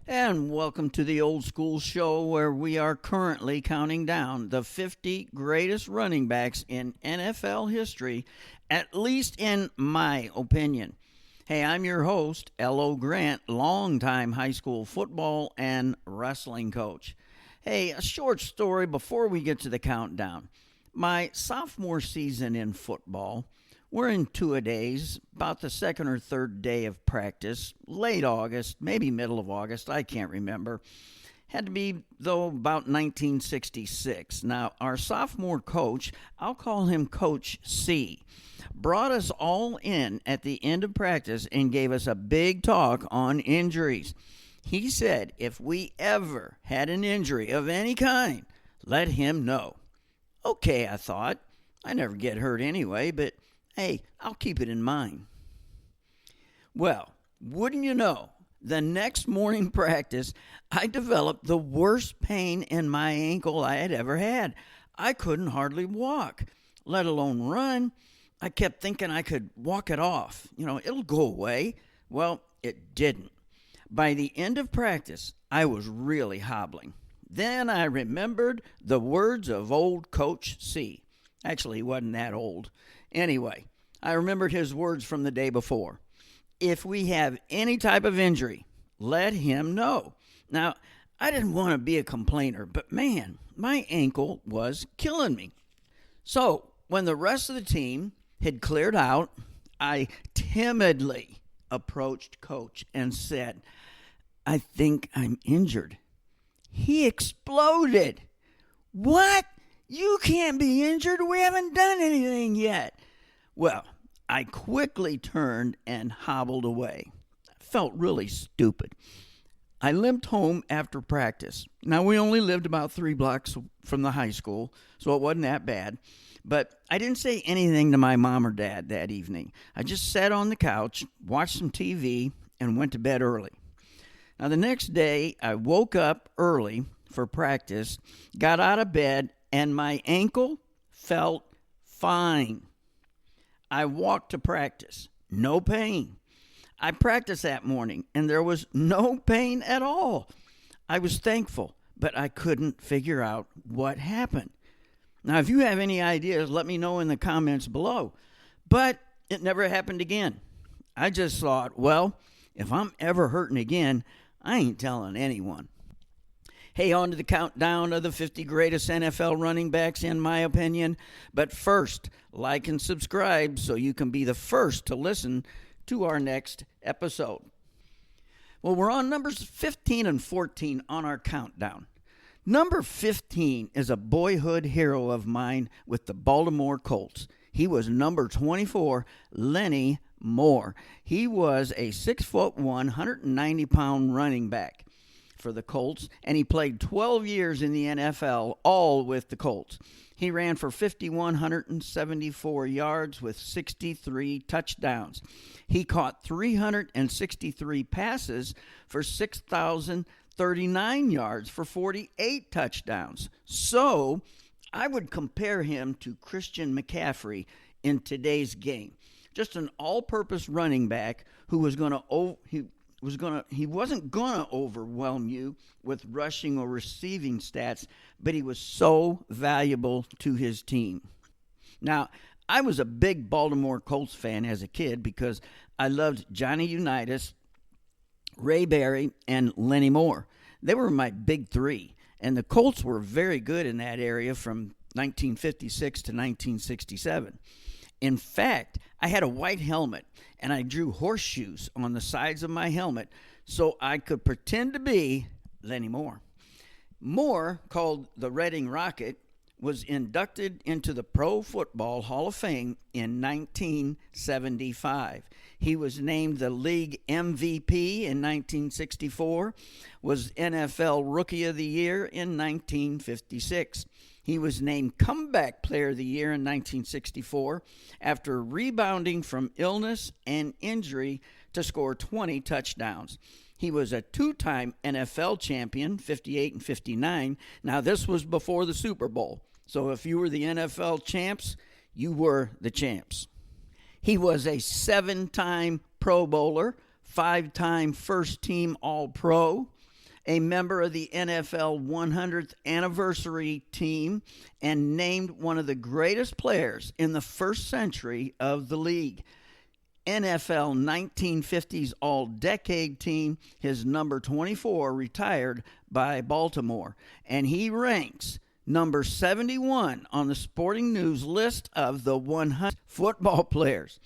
And welcome to the Old School Show, where we are currently counting down the 50 greatest running backs in NFL history, at least in my opinion. Hey, I'm your host, L.O. Grant, longtime high school football and wrestling coach. Hey, a short story before we get to the countdown. My sophomore season in football, we're in two-a-days, about the second or third day of practice, late August, maybe middle of August, I can't remember. Had to be, though, about 1966. Now, our sophomore coach, I'll call him Coach C, brought us all in at the end of practice and gave us a big talk on injuries. He said if we ever had an injury of any kind, let him know. Okay, I thought. I never get hurt anyway, but hey, I'll keep it in mind. Well, wouldn't you know, the next morning practice, I developed the worst pain in my ankle I had ever had. I couldn't hardly walk, let alone run. I kept thinking I could walk it off. It'll go away. Well, it didn't. By the end of practice, I was really hobbling. Then I remembered the words of old Coach C. Actually, he wasn't that old. Anyway, I remembered his words from the day before. If we have any type of injury, let him know. Now, I didn't want to be a complainer, but man, my ankle was killing me. So, when the rest of the team had cleared out, I timidly approached Coach and said, I think I'm injured. He exploded. What? You can't be injured. We haven't done anything yet. Well, I quickly turned and hobbled away. I felt really stupid. I limped home after practice. Now, we only lived about 3 blocks from the high school, so it wasn't that bad. But I didn't say anything to my mom or dad that evening. I just sat on the couch, watched some TV, and went to bed early. Now, the next day, I woke up early for practice, got out of bed, and my ankle felt fine. I walked to practice, no pain. I practiced that morning, and there was no pain at all. I was thankful, but I couldn't figure out what happened. Now, if you have any ideas, let me know in the comments below. But it never happened again. I just thought, well, if I'm ever hurting again, I ain't telling anyone. Hey, on to the countdown of the 50 greatest NFL running backs, in my opinion. But first, like and subscribe so you can be the first to listen to our next episode. Well, we're on numbers 15 and 14 on our countdown. Number 15 is a boyhood hero of mine with the Baltimore Colts. He was number 24, Lenny Moore. He was a 6'1", 190-pound running back for the Colts, and he played 12 years in the NFL, all with the Colts. He ran for 5,174 yards with 63 touchdowns. He caught 363 passes for 6,039 yards for 48 touchdowns. So, I would compare him to Christian McCaffrey in today's game. Just an all-purpose running back who was going to he wasn't going to overwhelm you with rushing or receiving stats, but he was so valuable to his team. Now, I was a big Baltimore Colts fan as a kid because I loved Johnny Unitas, Ray Berry, and Lenny Moore. They were my big three, and the Colts were very good in that area from 1956 to 1967. In fact, I had a white helmet, and I drew horseshoes on the sides of my helmet so I could pretend to be Lenny Moore. Moore, called the Reading Rocket, was inducted into the Pro Football Hall of Fame in 1975. He was named the league MVP in 1964, was NFL Rookie of the Year in 1956. He was named Comeback Player of the Year in 1964 after rebounding from illness and injury to score 20 touchdowns. He was a two-time NFL champion, 58 and 59. Now, this was before the Super Bowl. So if you were the NFL champs, you were the champs. He was a 7-time Pro Bowler, 5-time first-team All-Pro. a member of the NFL 100th anniversary team, and named one of the greatest players in the first century of the league. NFL 1950s All-Decade Team, his number 24 retired by Baltimore, and he ranks number 71 on the Sporting News list of the 100 football players.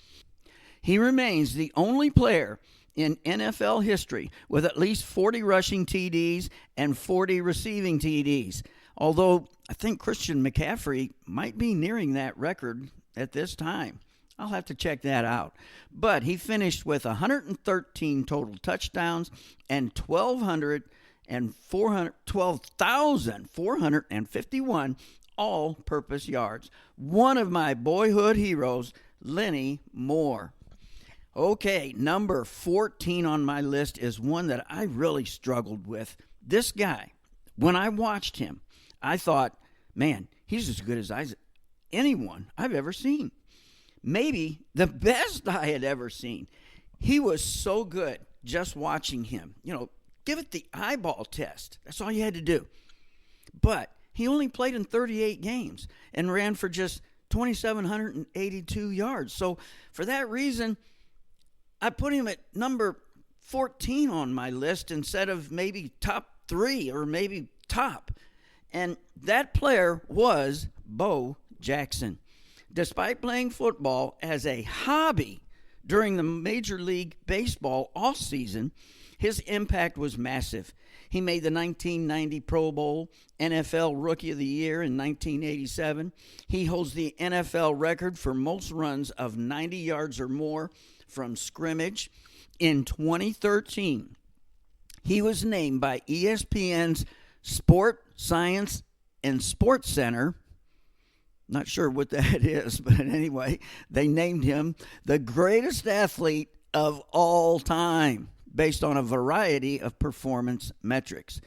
He remains the only player in NFL history with at least 40 rushing TDs and 40 receiving TDs, although I think Christian McCaffrey might be nearing that record at this time. I'll have to check that out. But he finished with 113 total touchdowns and 12,451 all-purpose yards. One of my boyhood heroes, Lenny Moore. Okay, number 14 on my list is one that I really struggled with. This guy, when I watched him, I thought, man, he's as good as anyone I've ever seen. Maybe the best I had ever seen. He was so good just watching him. Give it the eyeball test. That's all you had to do. But he only played in 38 games and ran for just 2,782 yards. So for that reason, I put him at number 14 on my list instead of maybe top 3 or maybe top. And that player was Bo Jackson. Despite playing football as a hobby during the Major League Baseball offseason, his impact was massive. He made the 1990 Pro Bowl, NFL Rookie of the Year in 1987. He holds the NFL record for most runs of 90 yards or more from scrimmage. In 2013, he was named by ESPN's Sport, Science, and Sports Center. Not sure what that is, but anyway, they named him the greatest athlete of all time based on a variety of performance metrics.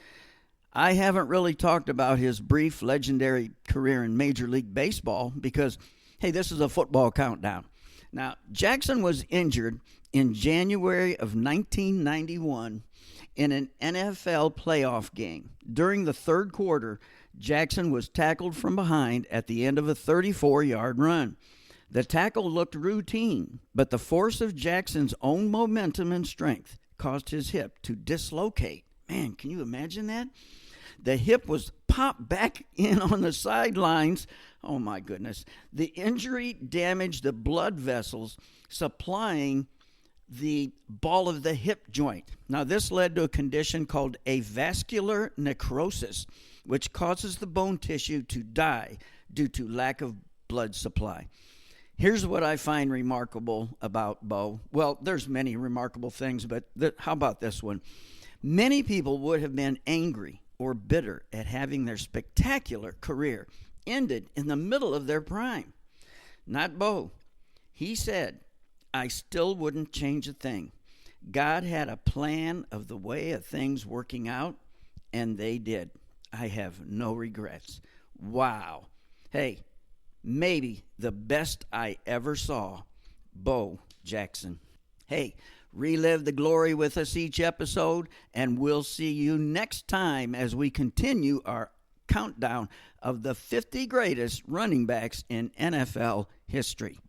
I haven't really talked about his brief, legendary career in Major League Baseball because, hey, this is a football countdown. Now, Jackson was injured in January of 1991 in an NFL playoff game. During the third quarter, Jackson was tackled from behind at the end of a 34-yard run. The tackle looked routine, but the force of Jackson's own momentum and strength caused his hip to dislocate. Man, can you imagine that? The hip was popped back in on the sidelines. Oh, my goodness. The injury damaged the blood vessels supplying the ball of the hip joint. Now, this led to a condition called avascular necrosis, which causes the bone tissue to die due to lack of blood supply. Here's what I find remarkable about Bo. Well, there's many remarkable things, but how about this one? Many people would have been angry or bitter at having their spectacular career ended in the middle of their prime. Not Bo. He said, I still wouldn't change a thing. God had a plan of the way of things working out, and they did. I have no regrets. Wow. Hey, maybe the best I ever saw, Bo Jackson. Hey, relive the glory with us each episode, and we'll see you next time as we continue our countdown of the 50 greatest running backs in NFL history.